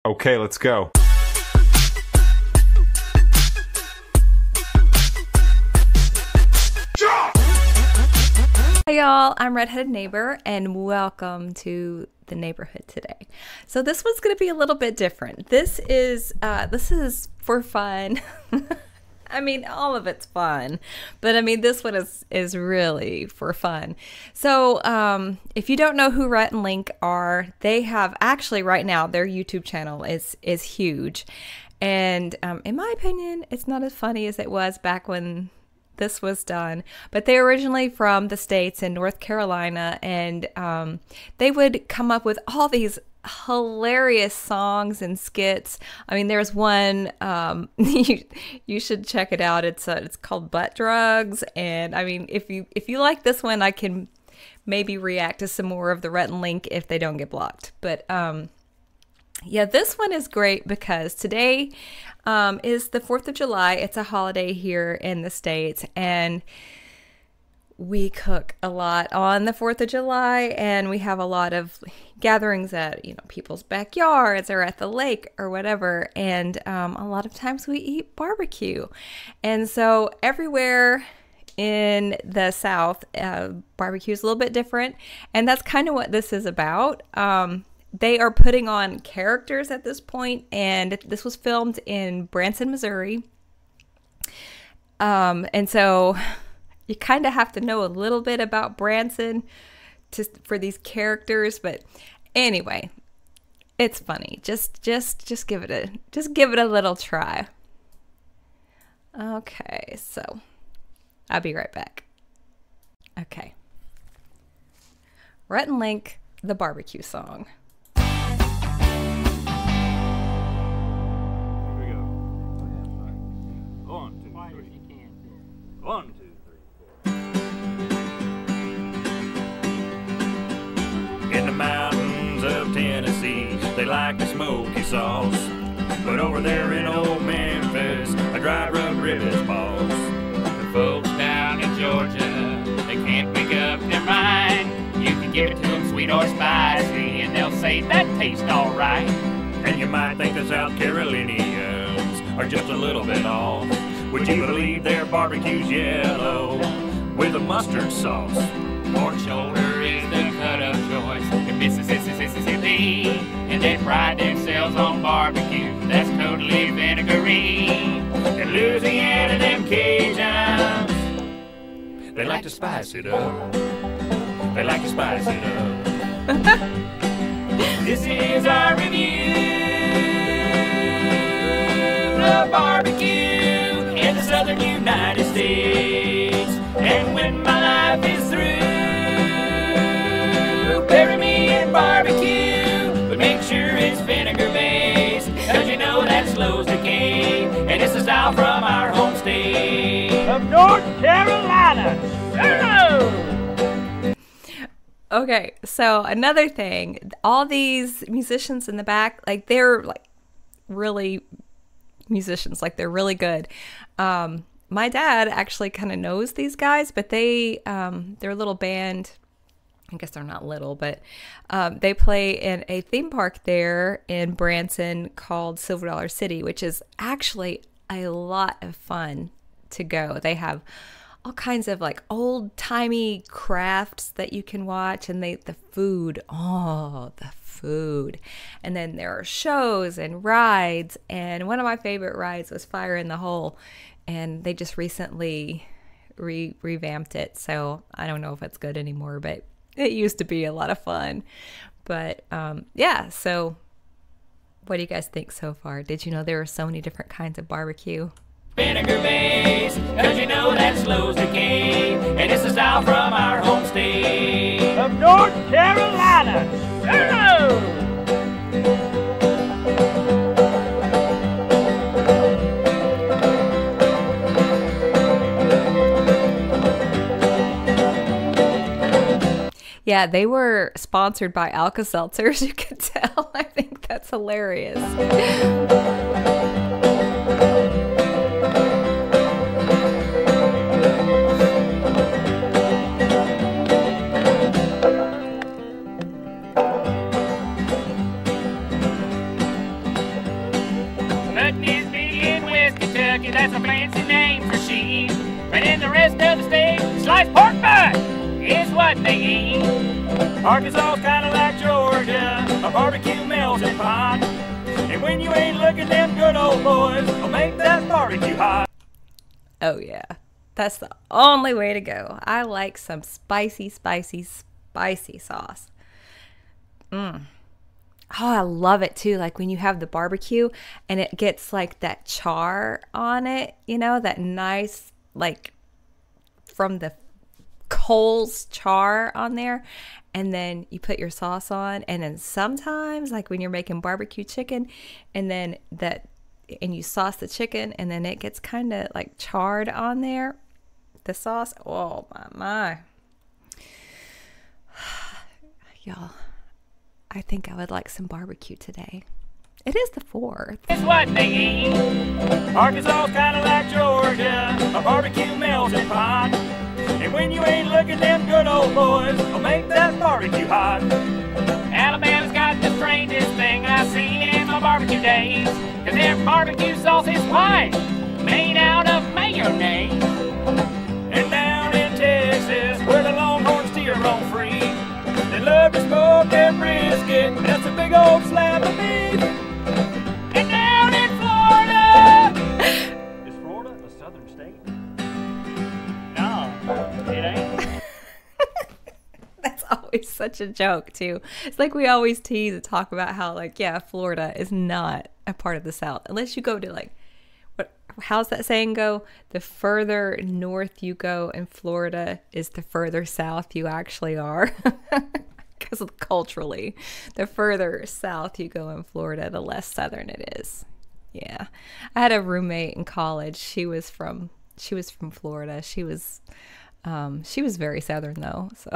Okay, let's go. Hey y'all, I'm Redheaded Neighbor and welcome to the neighborhood today. So this one's going to be a little bit different. This is for fun. I mean, all of it's fun, but I mean, this one is really for fun. So if you don't know who Rhett and Link are, they have actually right now their YouTube channel is huge, and in my opinion, it's not as funny as it was back when this was done. But they're originally from the States in North Carolina, and they would come up with all these hilarious songs and skits. I mean, there's one you should check it out. It's called Butt Drugs, and I mean, if you like this one, I can maybe react to some more of the Rhett and Link if they don't get blocked. But yeah, this one is great because today is the 4th of July. It's a holiday here in the States, and we cook a lot on the 4th of July, and we have a lot of gatherings at, people's backyards or at the lake or whatever, and a lot of times we eat barbecue. And so everywhere in the South, barbecue is a little bit different, and that's kind of what this is about. They are putting on characters at this point, and this was filmed in Branson, Missouri. And so you kind of have to know a little bit about Branson for these characters, but anyway, it's funny. Just give it a little try. Okay, so I'll be right back. Okay. Rhett and Link, the barbecue song. One, two, three, four. In the mountains of Tennessee, they like the smoky sauce. But over there in old Memphis, a dry rub ribs balls. The folks down in Georgia, they can't make up their mind. You can give it to them sweet or spicy, and they'll say that tastes alright. And you might think the South Carolinians are just a little bit off. Would you believe their barbecue's yellow with a mustard sauce? Pork shoulder is the cut of choice in Mississippi, and they pride themselves on barbecue that's totally vinegary. In Louisiana, them Cajuns, they like to spice it up. They like to spice it up. This is our review of barbecue in the southern United States. And when my life is through, bury me in barbecue, but make sure it's vinegar based, cause you know that slows decay, and it's a style from our home state of North Carolina. Okay, so another thing, all these musicians in the back, like they're like really musicians, like they're really good. My dad actually kind of knows these guys, but they're a little band. I guess they're not little, but they play in a theme park there in Branson called Silver Dollar City, which is actually a lot of fun to go. They have all kinds of like old-timey crafts that you can watch, and the food. And then there are shows and rides, and one of my favorite rides was Fire in the Hole, and they just recently revamped it, so I don't know if it's good anymore, but it used to be a lot of fun. But yeah, so what do you guys think so far? Did you know there are so many different kinds of barbecue? Vinegar based, cause you know that slows decay, and it's a style from our home state of North Carolina. Yeah, they were sponsored by Alka-Seltzers, you could tell. I think that's hilarious. Nothing is big in West Kentucky, that's a fancy name for sheep. But in the rest of the state, sliced pork butt is what they eat. Arkansas's kinda like Georgia, a barbecue melting pot. And when you ain't looking, them good old boys will make that barbecue hot. Oh yeah, that's the only way to go. I like some spicy, spicy, spicy sauce. Oh, I love it too. Like when you have the barbecue and it gets like that char on it, you know, that nice, like from the coals char on there. And then you put your sauce on. And then sometimes like when you're making barbecue chicken and then and you sauce the chicken and then it gets kind of like charred on there, the sauce. Oh my. Y'all, I think I would like some barbecue today. It is the 4th. It's what they eat. Arkansas's kinda like Georgia, a barbecue melting pot. And when you ain't looking, them good old boys will make that barbecue hot. Alabama's got the strangest thing I've seen in my barbecue days. Cause their barbecue sauce is white, made out of mayonnaise. And down in Texas, where the longhorn steer roam free, they love to smoke their brisket, that's a big old slab of beef. And down in Florida, Is Florida a southern state? no, it ain't. That's always such a joke too. It's like we always tease and talk about how like, yeah, Florida is not a part of the South. Unless you go to like, how's that saying go? The further north you go in Florida is the further south you actually are. Because culturally, the further south you go in Florida, the less southern it is. Yeah. I had a roommate in college. She was from Florida. She was very southern though. So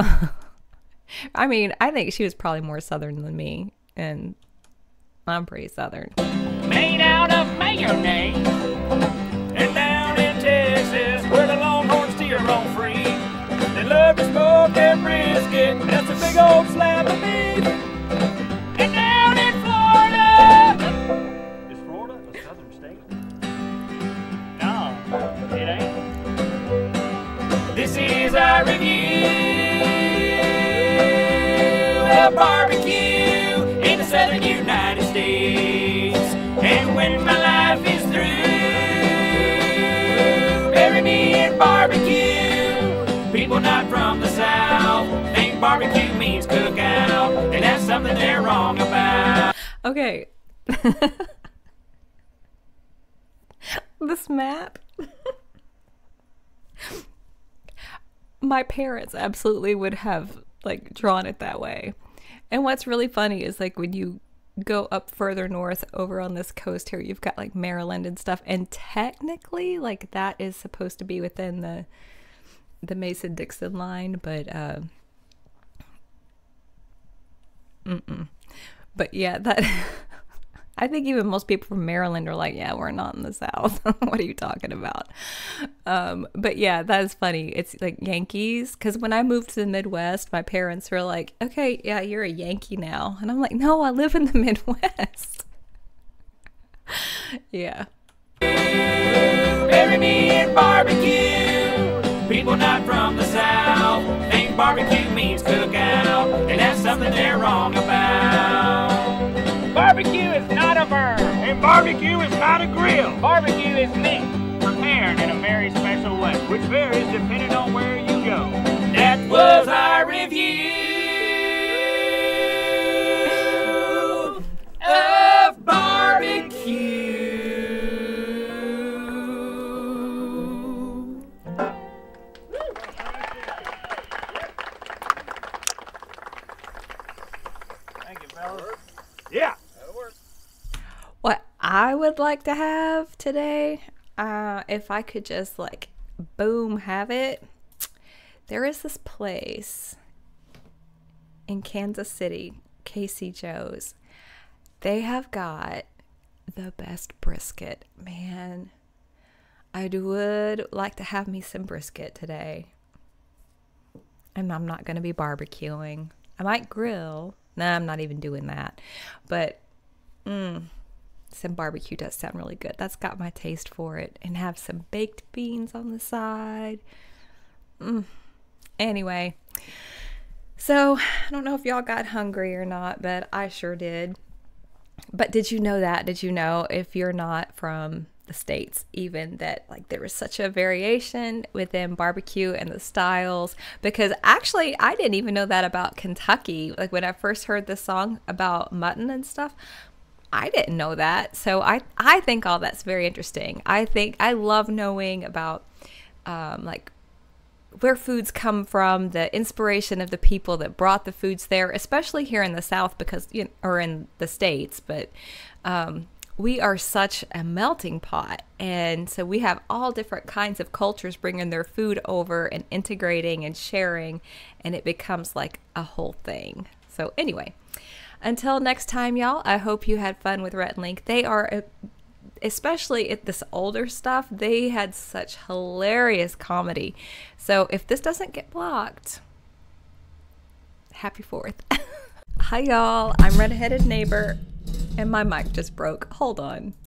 I mean, I think she was probably more southern than me, and I'm pretty southern. Made out of mayonnaise. And down in Texas, where the longhorn steer roam free, they love to smoke their brisket, that's a big old slab of beef. And down in Florida, Is Florida a southern state? no, it ain't. This is our review of barbecue in the southern United States. And when my life is through, bury me in barbecue. People not from the South think barbecue means cookout, and that's something they're wrong about. Okay. This map. My parents absolutely would have like drawn it that way. And what's really funny is like when you go up further north over on this coast here, you've got like Maryland and stuff, and technically like that is supposed to be within the Mason-Dixon line, but but yeah, that I think even most people from Maryland are like, yeah, we're not in the South. What are you talking about? But yeah, that is funny. It's like Yankees. Because when I moved to the Midwest, my parents were like, okay, yeah, you're a Yankee now. And I'm like, no, I live in the Midwest. Yeah. Bury me in barbecue. People not from the South think barbecue means cookout, and that's something they're wrong about. Barbecue is not a verb. And barbecue is not a grill, Barbecue is meat, prepared in a very special way. which varies depending on where you go. That was our review of barbecue. Thank you, fellas. Yeah. What I would like to have today, if I could just like, boom, have it. There is this place in Kansas City, Casey Joe's. They have got the best brisket. Man, I would like to have me some brisket today. And I'm not going to be barbecuing. I might grill. Nah, I'm not even doing that. But, some barbecue does sound really good. That's got my taste for it. And have some baked beans on the side. Anyway, so I don't know if y'all got hungry or not, but I sure did. But did you know that? Did you know, if you're not from the States even, that like there was such a variation within barbecue and the styles? Because actually I didn't even know that about Kentucky. Like when I first heard this song about mutton and stuff, I didn't know that. So I think all that's very interesting. I love knowing about like where foods come from, the inspiration of the people that brought the foods there, especially here in the South, because or in the States, but we are such a melting pot, and so we have all different kinds of cultures bringing their food over and integrating and sharing, and it becomes like a whole thing. So anyway, until next time, y'all, I hope you had fun with Rhett and Link. They are especially at this older stuff, they had such hilarious comedy. So if this doesn't get blocked, happy 4th. Hi y'all, I'm Redheaded Neighbor, and my mic just broke. Hold on.